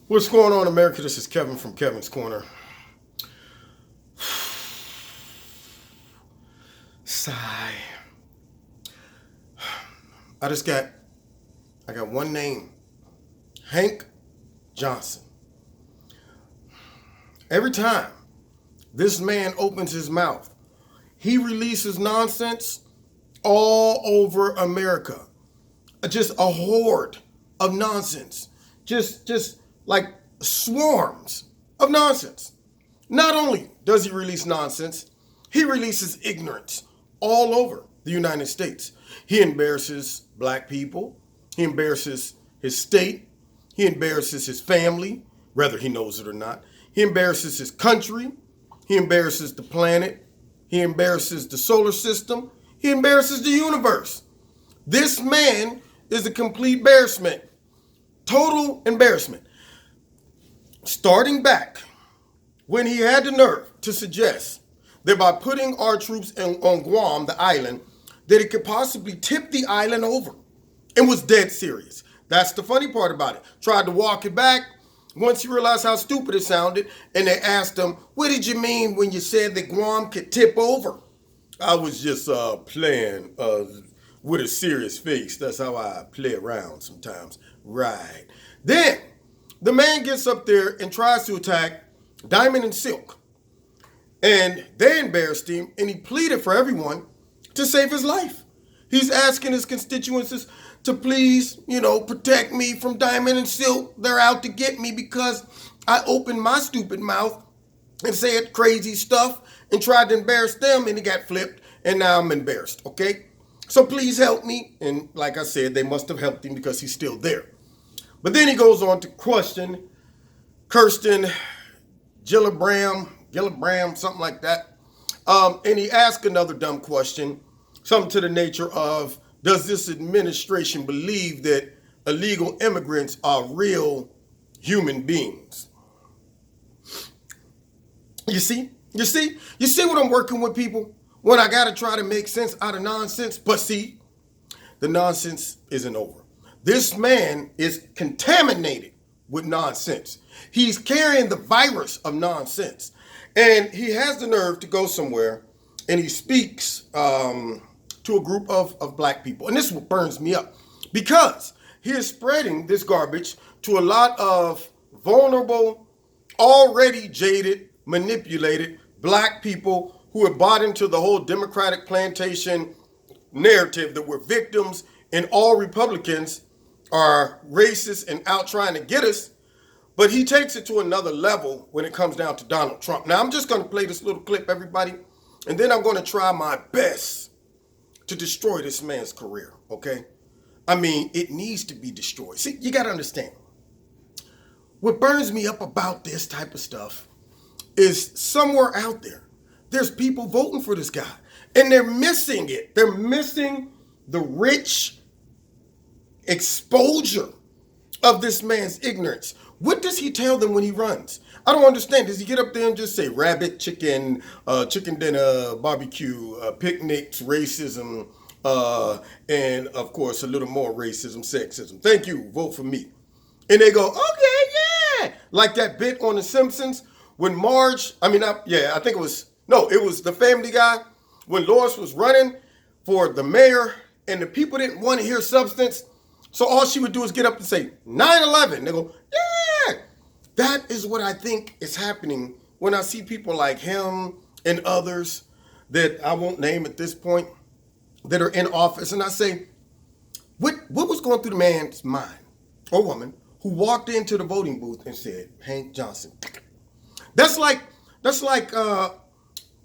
What's going on, America? This is Kevin from Kevin's Corner. Sigh. I got one name. Hank Johnson. Every time this man opens his mouth, he releases nonsense all over America. Just a horde of nonsense. Just like swarms of nonsense. Not only does he release nonsense, he releases ignorance all over the United States. He embarrasses black people. He embarrasses his state. He embarrasses his family, whether he knows it or not. He embarrasses his country. He embarrasses the planet. He embarrasses the solar system. He embarrasses the universe. This man is a complete embarrassment. Total embarrassment. Starting back when he had the nerve to suggest that by putting our troops on Guam, the island, that it could possibly tip the island over, and was dead serious. That's the funny part about it. Tried to walk it back. Once he realized how stupid it sounded, and they asked him, what did you mean when you said that Guam could tip over? I was just playing with a serious face. That's how I play around sometimes. Right. Then the man gets up there and tries to attack Diamond and Silk. And they embarrassed him, and he pleaded for everyone to save his life. He's asking his constituents to please, protect me from Diamond and Silk. They're out to get me because I opened my stupid mouth and said crazy stuff and tried to embarrass them, and it got flipped, and now I'm embarrassed, okay? So please help me. And like I said, they must have helped him because he's still there. But then he goes on to question Kirsten Gillibrand, something like that. And he asked another dumb question, something to the nature of, does this administration believe that illegal immigrants are real human beings? You see what I'm working with, people? When I got to try to make sense out of nonsense. But see, the nonsense isn't over. This man is contaminated with nonsense. He's carrying the virus of nonsense. And he has the nerve to go somewhere and he speaks to a group of black people. And this is what burns me up, because he is spreading this garbage to a lot of vulnerable, already jaded, manipulated black people who have bought into the whole Democratic plantation narrative that we're victims and all Republicans are racist and out trying to get us. But he takes it to another level when it comes down to Donald Trump. Now, I'm just going to play this little clip, everybody, and then I'm going to try my best to destroy this man's career, okay? I mean, it needs to be destroyed. See, you got to understand. What burns me up about this type of stuff is somewhere out there's people voting for this guy, and they're missing it. They're missing the rich exposure of this man's ignorance. What does he tell them when he runs? I don't understand. Does he get up there and just say rabbit, chicken, chicken dinner, barbecue, picnics, racism, and of course a little more racism, sexism? Thank you, vote for me. And they go, okay, yeah. Like that bit on The Simpsons when Marge, I think it was the Family Guy, when Lois was running for the mayor and the people didn't want to hear substance. So all she would do is get up and say 9/11. They go, yeah. That is what I think is happening when I see people like him and others that I won't name at this point that are in office. And I say, what was going through the man's mind or woman who walked into the voting booth and said, Hank Johnson? That's like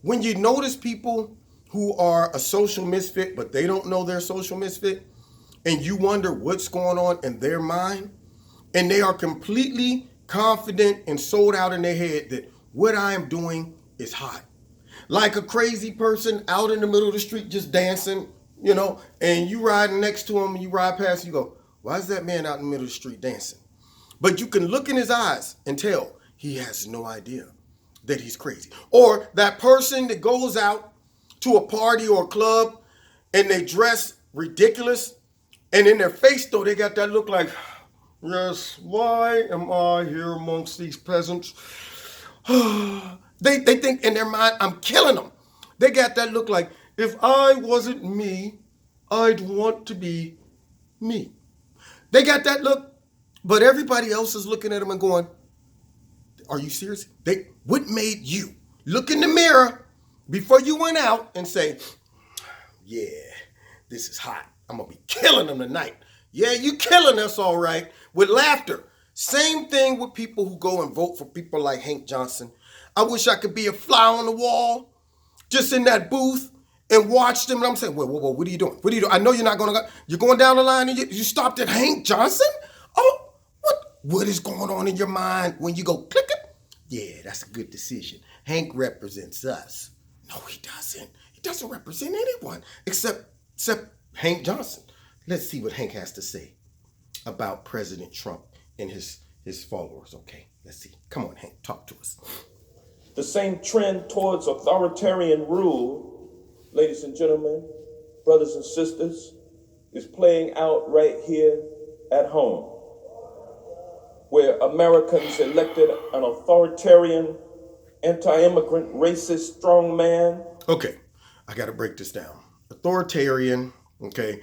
when you notice people who are a social misfit, but they don't know they're social misfit, and you wonder what's going on in their mind, and they are completely confident and sold out in their head that what I am doing is hot. Like a crazy person out in the middle of the street just dancing, and you riding next to him and you ride past, you go, why is that man out in the middle of the street dancing? But you can look in his eyes and tell he has no idea that he's crazy. Or that person that goes out to a party or a club and they dress ridiculous, and in their face though they got that look like, Yes, why am I here amongst these peasants? They think in their mind, I'm killing them. They got that look like, if I wasn't me, I'd want to be me. They got that look, but everybody else is looking at them and going, are you serious? What made you look in the mirror before you went out and say, yeah, this is hot. I'm going to be killing them tonight. Yeah, you killing us all right with laughter. Same thing with people who go and vote for people like Hank Johnson. I wish I could be a fly on the wall just in that booth and watch them. And I'm saying, whoa, what are you doing? What are you doing? I know you're not going to go. You're going down the line and you stopped at Hank Johnson? Oh, what is going on in your mind when you go click it? Yeah, that's a good decision. Hank represents us. No, he doesn't. He doesn't represent anyone except Hank Johnson. Let's see what Hank has to say about President Trump and his followers. Okay, let's see. Come on, Hank, talk to us. The same trend towards authoritarian rule, ladies and gentlemen, brothers and sisters, is playing out right here at home, where Americans elected an authoritarian, anti-immigrant, racist strongman. Okay, I got to break this down. Authoritarian, okay.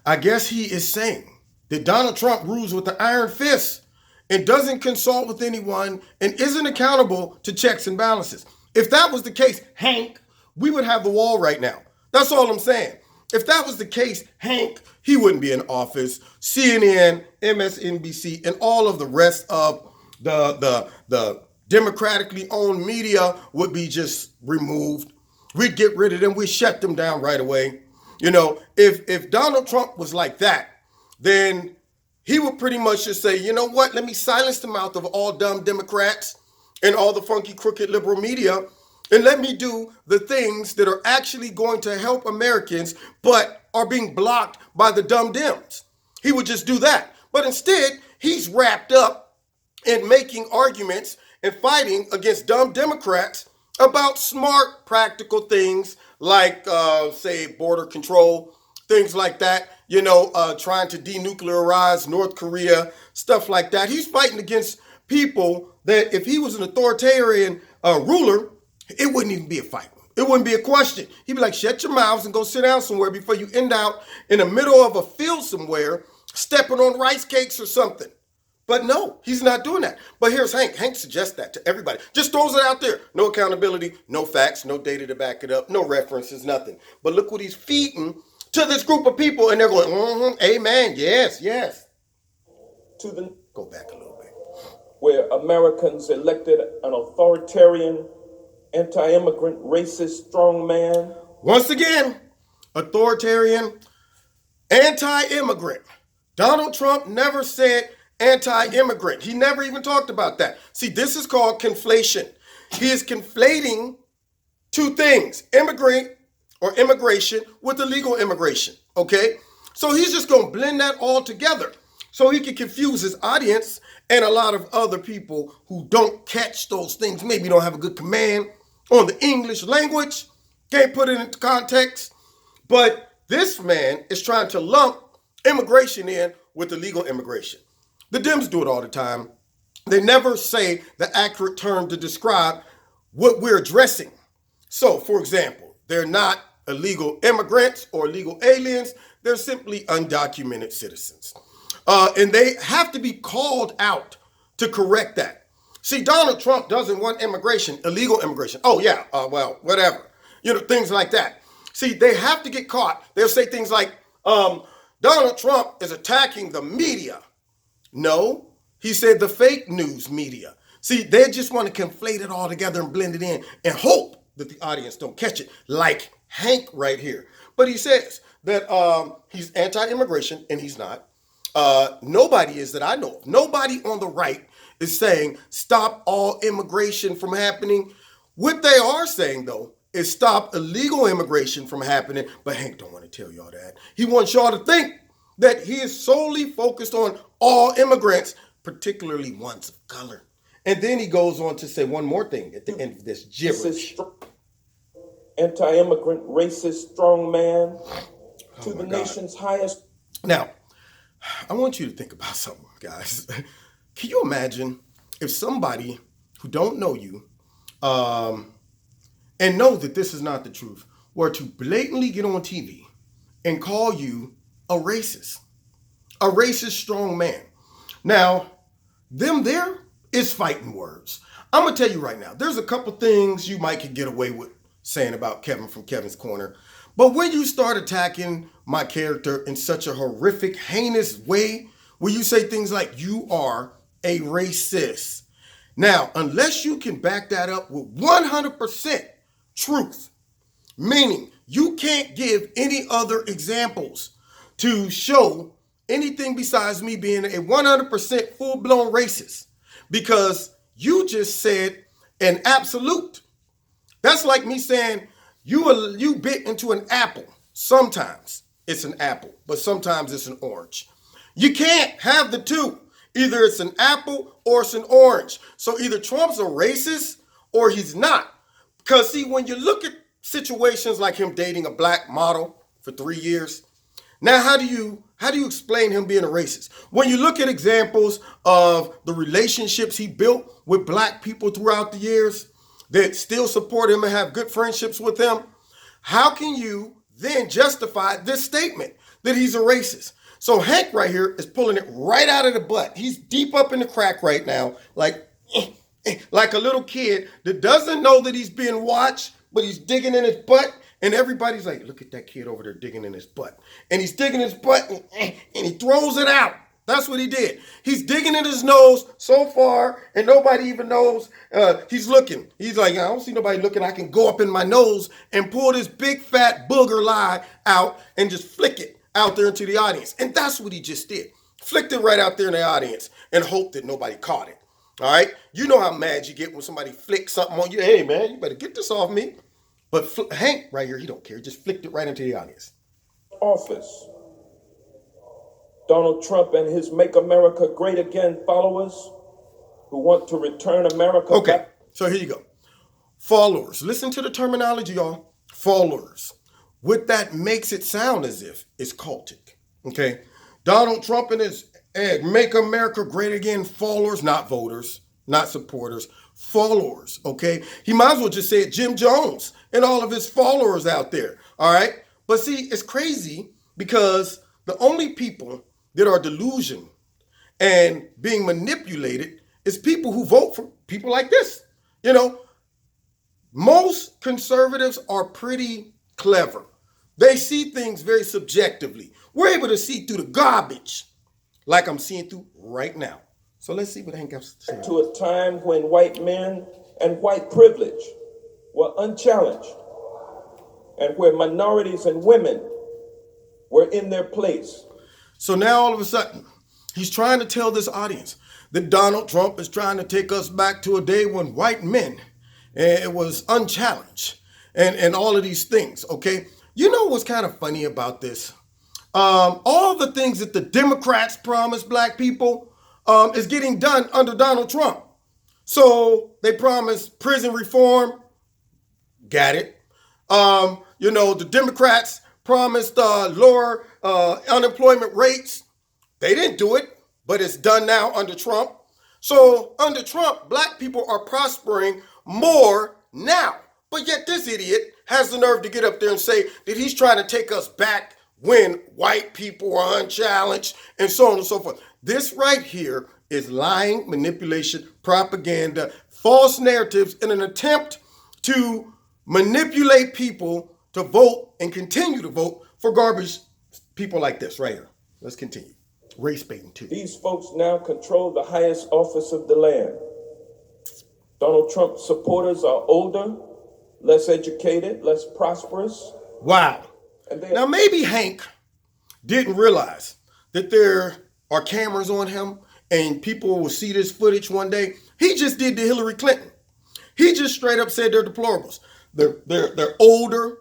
I guess he is saying that Donald Trump rules with the iron fist and doesn't consult with anyone and isn't accountable to checks and balances. If that was the case, Hank, we would have the wall right now. That's all I'm saying. If that was the case, Hank, he wouldn't be in office. CNN, MSNBC, and all of the rest of the democratically owned media would be just removed. We'd get rid of them. We'd shut them down right away. You know, if Donald Trump was like that, then he would pretty much just say, you know what, let me silence the mouth of all dumb Democrats and all the funky, crooked liberal media, and let me do the things that are actually going to help Americans, but are being blocked by the dumb Dems. He would just do that. But instead, he's wrapped up in making arguments and fighting against dumb Democrats about smart, practical things like, say, border control, things like that, you know, trying to denuclearize North Korea, stuff like that. He's fighting against people that if he was an authoritarian ruler, it wouldn't even be a fight. It wouldn't be a question. He'd be like, shut your mouths and go sit down somewhere before you end out in the middle of a field somewhere, stepping on rice cakes or something. But no, he's not doing that. But here's Hank. Hank suggests that to everybody. Just throws it out there. No accountability, no facts, no data to back it up, no references, nothing. But look what he's feeding to this group of people, and they're going, amen, yes. Go back a little bit. Where Americans elected an authoritarian, anti-immigrant, racist strongman. Once again, authoritarian, anti-immigrant. Donald Trump never said anti-immigrant. He never even talked about that. See, this is called conflation. He is conflating two things, immigrant or immigration with illegal immigration, okay? So he's just going to blend that all together so he can confuse his audience and a lot of other people who don't catch those things, maybe don't have a good command on the English language, can't put it into context. But this man is trying to lump immigration in with illegal immigration. The Dems do it all the time. They never say the accurate term to describe what we're addressing. So, for example, they're not illegal immigrants or illegal aliens. They're simply undocumented citizens. And they have to be called out to correct that. See, Donald Trump doesn't want immigration, illegal immigration. Oh, yeah, well, whatever. You know, things like that. See, they have to get caught. They'll say things like, Donald Trump is attacking the media. No, he said the fake news media. See, they just want to conflate it all together and blend it in and hope that the audience don't catch it, like Hank right here. But he says that he's anti-immigration, and he's not. Nobody is that I know of. Nobody on the right is saying stop all immigration from happening. What they are saying, though, is stop illegal immigration from happening. But Hank don't want to tell y'all that. He wants y'all to think that he is solely focused on all immigrants, particularly ones of color. And then he goes on to say one more thing at the end of this gibberish. Anti-immigrant, racist strongman to the nation's highest. Now, I want you to think about something, guys. Can you imagine if somebody who don't know you and know that this is not the truth were to blatantly get on TV and call you a racist strong man? Now, them there is fighting words. I'm gonna tell you right now, there's a couple things you might could get away with saying about Kevin from Kevin's Corner. But when you start attacking my character in such a horrific, heinous way, where you say things like, you are a racist. Now, unless you can back that up with 100% truth, meaning you can't give any other examples to show anything besides me being a 100% full-blown racist, because you just said an absolute. That's like me saying you bit into an apple. Sometimes it's an apple, but sometimes it's an orange. You can't have the two. Either it's an apple or it's an orange. So either Trump's a racist or he's not. Because see, when you look at situations like him dating a black model for 3 years, now how do you explain him being a racist? When you look at examples of the relationships he built with black people throughout the years that still support him and have good friendships with him, how can you then justify this statement that he's a racist? So Hank right here is pulling it right out of the butt. He's deep up in the crack right now, like a little kid that doesn't know that he's being watched, but he's digging in his butt, and everybody's like, look at that kid over there digging in his butt. And he's digging his butt, and he throws it out. That's what he did. He's digging in his nose so far, and nobody even knows he's looking. He's like, I don't see nobody looking. I can go up in my nose and pull this big fat booger lie out and just flick it out there into the audience. And that's what he just did. Flicked it right out there in the audience and hoped that nobody caught it. All right? You know how mad you get when somebody flicks something on you. Hey, man, you better get this off me. But Hank right here, he don't care. He just flicked it right into the audience. Office. Donald Trump and his Make America Great Again followers who want to return America Okay, back. so here you go. Followers. Listen to the terminology, y'all. Followers. What that makes it sound as if it's cultic. Okay? Donald Trump and his Make America Great Again followers, not voters, not supporters, followers, okay? He might as well just say it, Jim Jones and all of his followers out there, all right? But see, it's crazy because the only people that are delusional and being manipulated is people who vote for people like this. You know, most conservatives are pretty clever. They see things very subjectively. We're able to see through the garbage like I'm seeing through right now. So let's see what Hank has to say. To a time when white men and white privilege were unchallenged, and where minorities and women were in their place. So now all of a sudden, he's trying to tell this audience that Donald Trump is trying to take us back to a day when white men, it was unchallenged, and all of these things, okay? You know what's kind of funny about this? All the things that the Democrats promised black people is getting done under Donald Trump. So they promised prison reform, got it. You know, the Democrats promised lower unemployment rates. They didn't do it, but it's done now under Trump. So under Trump, black people are prospering more now. But yet this idiot has the nerve to get up there and say that he's trying to take us back when white people are unchallenged and so on and so forth. This right here is lying, manipulation, propaganda, false narratives in an attempt to manipulate people to vote and continue to vote for garbage people like this right here. Let's continue. Race baiting too. These folks now control the highest office of the land. Donald Trump supporters are older, less educated, less prosperous. Wow. Now maybe Hank didn't realize that there are cameras on him and people will see this footage one day. He just did to Hillary Clinton. He just straight up said they're deplorables. They're older.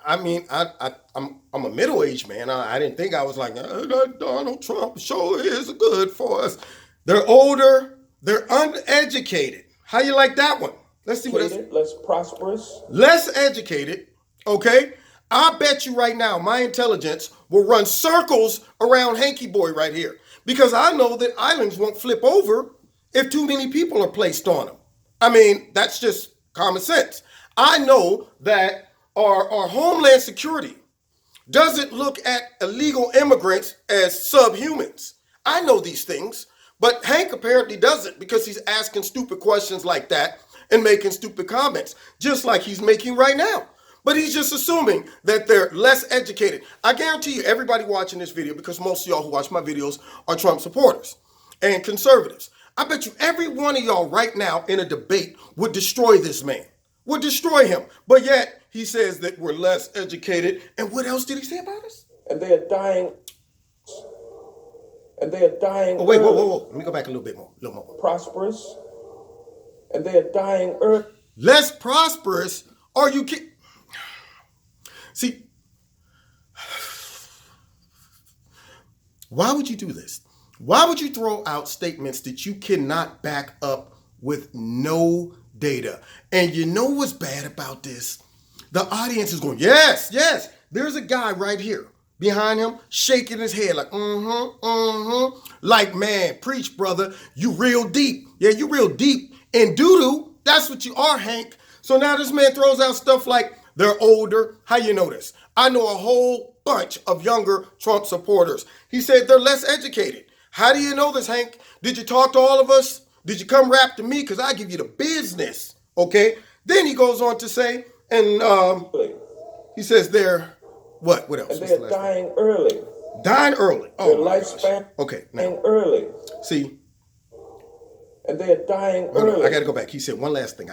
I mean, I'm a middle-aged man. I didn't think I was like, Donald Trump sure is good for us. They're older. They're uneducated. How you like that one? Let's see what else. Less prosperous. Less educated, okay? I bet you right now my intelligence will run circles around Hanky Boy right here because I know that islands won't flip over if too many people are placed on them. I mean, that's just common sense. I know that our Homeland Security doesn't look at illegal immigrants as subhumans. I know these things, but Hank apparently doesn't because he's asking stupid questions like that and making stupid comments, just like he's making right now. But he's just assuming that they're less educated. I guarantee you, everybody watching this video, because most of y'all who watch my videos are Trump supporters and conservatives. I bet you every one of y'all right now in a debate would destroy this man, would destroy him. But yet he says that we're less educated. And what else did he say about us? And they are dying. And they are dying. Oh, wait, whoa. Let me go back a little bit more. Prosperous. And they are dying early. Less prosperous? Are you kidding? See, why would you do this? Why would you throw out statements that you cannot back up with no data? And you know what's bad about this? The audience is going, yes, there's a guy right here behind him shaking his head like, like, man, preach, brother. You real deep. Yeah, you real deep in doo-doo. That's what you are, Hank. So now this man throws out stuff like, they're older. How you know this? I know a whole bunch of younger Trump supporters. He said they're less educated. How do you know this, Hank? Did you talk to all of us? Did you come rap to me? Because I give you the business, okay? Then he goes on to say, and he says they're, what else? And they're dying early. Dying early. Oh, their lifespan. Okay, now. Early. See? And they're dying early. I got to go back. He said one last thing.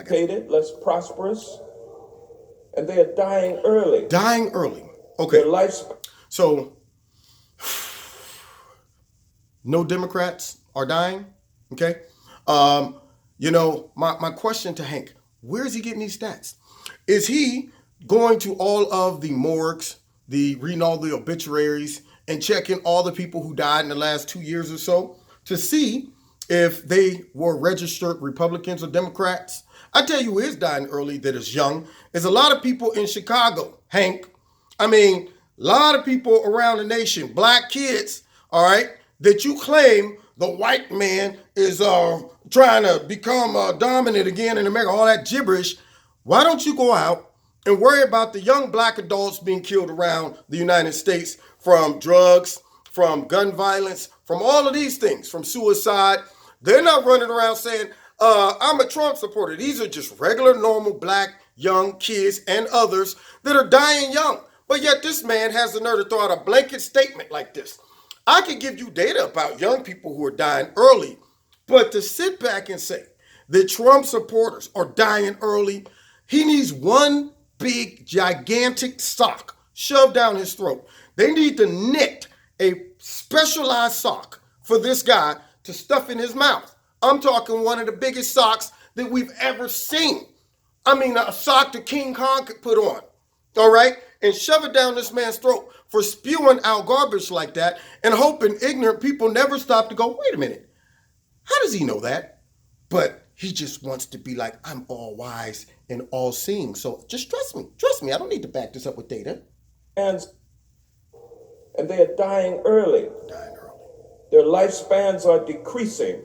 Less prosperous. And they are dying early. Dying early. Okay. Their lifespan. So, no Democrats are dying. Okay. You know, my question to Hank, where is he getting these stats? Is he going to all of the morgues, reading all the obituaries and checking all the people who died in the last 2 years or so to see if they were registered Republicans or Democrats? I tell you who is dying early that is young. There's a lot of people in Chicago, Hank. I mean, a lot of people around the nation, black kids, all right, that you claim the white man is trying to become dominant again in America, all that gibberish. Why don't you go out and worry about the young black adults being killed around the United States from drugs, from gun violence, from all of these things, from suicide? They're not running around saying, I'm a Trump supporter. These are just regular, normal, black, young kids and others that are dying young. But yet this man has the nerve to throw out a blanket statement like this. I could give you data about young people who are dying early, but to sit back and say that Trump supporters are dying early, he needs one big, gigantic sock shoved down his throat. They need to knit a specialized sock for this guy to stuff in his mouth. I'm talking one of the biggest socks that we've ever seen. I mean, a sock that King Kong could put on, all right? And shove it down this man's throat for spewing out garbage like that and hoping ignorant people never stop to go, wait a minute, how does he know that? But he just wants to be like, I'm all wise and all seeing. So just trust me. I don't need to back this up with data. And they are dying early. Their lifespans are decreasing.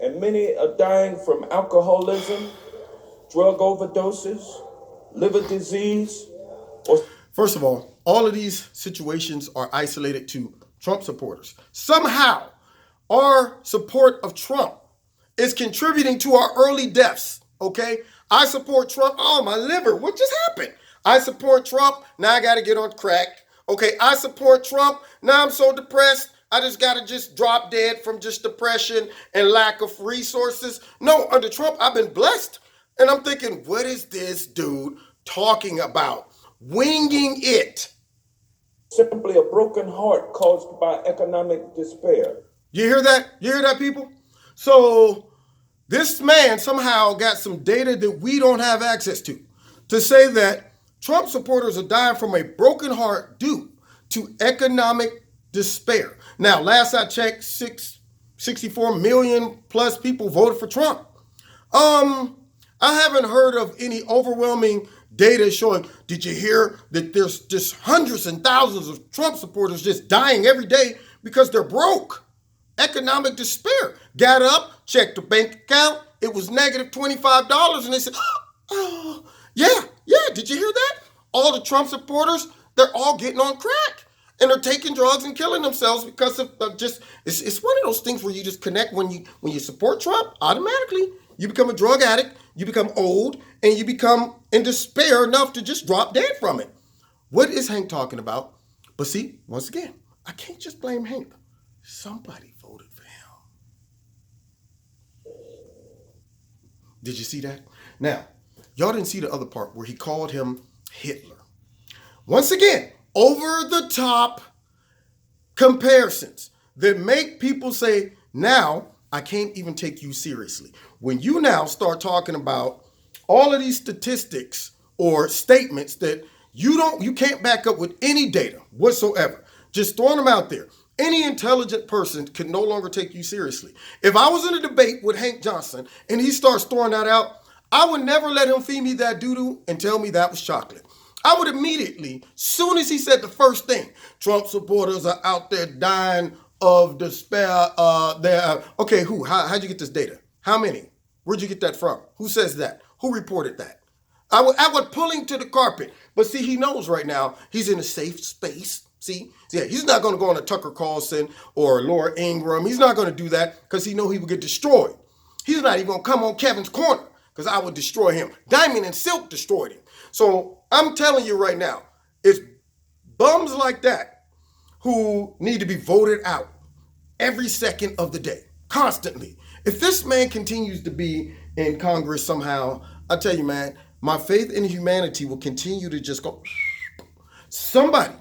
And many are dying from alcoholism, drug overdoses, liver disease. First of all of these situations are isolated to Trump supporters. Somehow, our support of Trump is contributing to our early deaths, okay? I support Trump. Oh, my liver, what just happened? I support Trump. Now I got to get on crack. Okay, I support Trump. Now I'm so depressed. I just got to just drop dead from just depression and lack of resources. No, under Trump, I've been blessed. And I'm thinking, what is this dude talking about? Winging it. Simply a broken heart caused by economic despair. You hear that? You hear that, people? So this man somehow got some data that we don't have access to say that Trump supporters are dying from a broken heart due to economic despair. Now, last I checked, 64 million plus people voted for Trump. I haven't heard of any overwhelming data is showing, did you hear that there's just hundreds and thousands of Trump supporters just dying every day because they're broke? Economic despair. Got up, checked the bank account, it was negative $25, and they said, oh, yeah, did you hear that? All the Trump supporters, they're all getting on crack. And they're taking drugs and killing themselves because of just, it's one of those things where you just connect when you support Trump, automatically you become a drug addict, you become old, and you become in despair enough to just drop dead from it. What is Hank talking about? But see, once again, I can't just blame Hank. Somebody voted for him. Did you see that? Now, y'all didn't see the other part where he called him Hitler. Once again, over the top comparisons that make people say, now I can't even take you seriously. When you now start talking about all of these statistics or statements that you can't back up with any data whatsoever, just throwing them out there, any intelligent person can no longer take you seriously. If I was in a debate with Hank Johnson and he starts throwing that out, I would never let him feed me that doo-doo and tell me that was chocolate. I would immediately, soon as he said the first thing, Trump supporters are out there dying of despair. Okay, who? How'd you get this data? How many? Where'd you get that from? Who says that? Who reported that? I would pull him to the carpet. But see, he knows right now he's in a safe space. See, yeah, he's not going to go on a Tucker Carlson or Laura Ingraham. He's not going to do that because he knows he will get destroyed. He's not even going to come on Kevin's corner because I would destroy him. Diamond and Silk destroyed him. So I'm telling you right now, it's bums like that who need to be voted out every second of the day, constantly. If this man continues to be in Congress somehow, I tell you, man, my faith in humanity will continue to just go. Somebody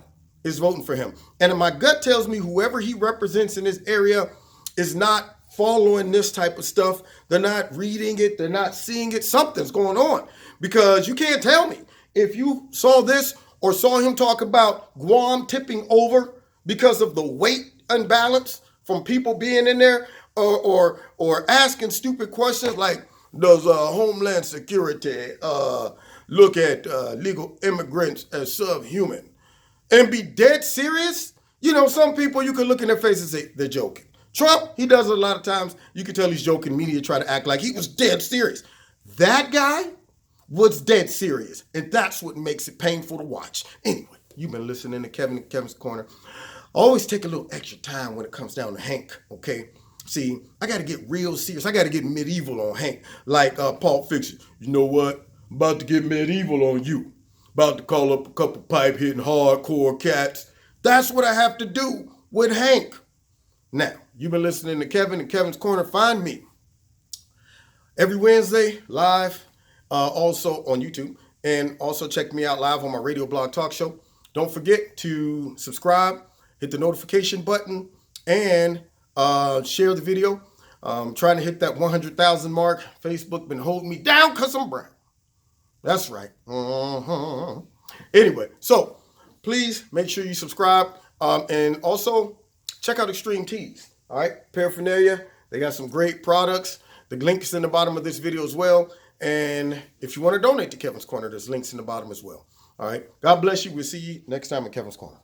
is voting for him. And my gut tells me whoever he represents in this area is not following this type of stuff. They're not reading it. They're not seeing it. Something's going on because you can't tell me if you saw this or saw him talk about Guam tipping over because of the weight imbalance from people being in there or asking stupid questions like, does Homeland Security look at legal immigrants as subhuman? And be dead serious? You know, some people you can look in their face and say, they're joking. Trump, he does it a lot of times. You can tell he's joking. Media try to act like he was dead serious. That guy was dead serious. And that's what makes it painful to watch. Anyway, you've been listening to Kevin's Corner. Always take a little extra time when it comes down to Hank, okay? See, I got to get real serious. I got to get medieval on Hank, like Pulp Fiction. You know what? I'm about to get medieval on you. About to call up a couple pipe-hitting hardcore cats. That's what I have to do with Hank. Now, you've been listening to Kevin and Kevin's Corner. Find me every Wednesday live, also on YouTube. And also check me out live on my radio blog talk show. Don't forget to subscribe, hit the notification button, and share the video. I'm trying to hit that 100,000 mark. Facebook been holding me down because I'm brown. That's right. Anyway, so please make sure you subscribe. And also check out Extreme Tees. All right, paraphernalia. They got some great products. The link is in the bottom of this video as well. And if you want to donate to Kevin's Corner, there's links in the bottom as well. All right. God bless you. We'll see you next time at Kevin's Corner.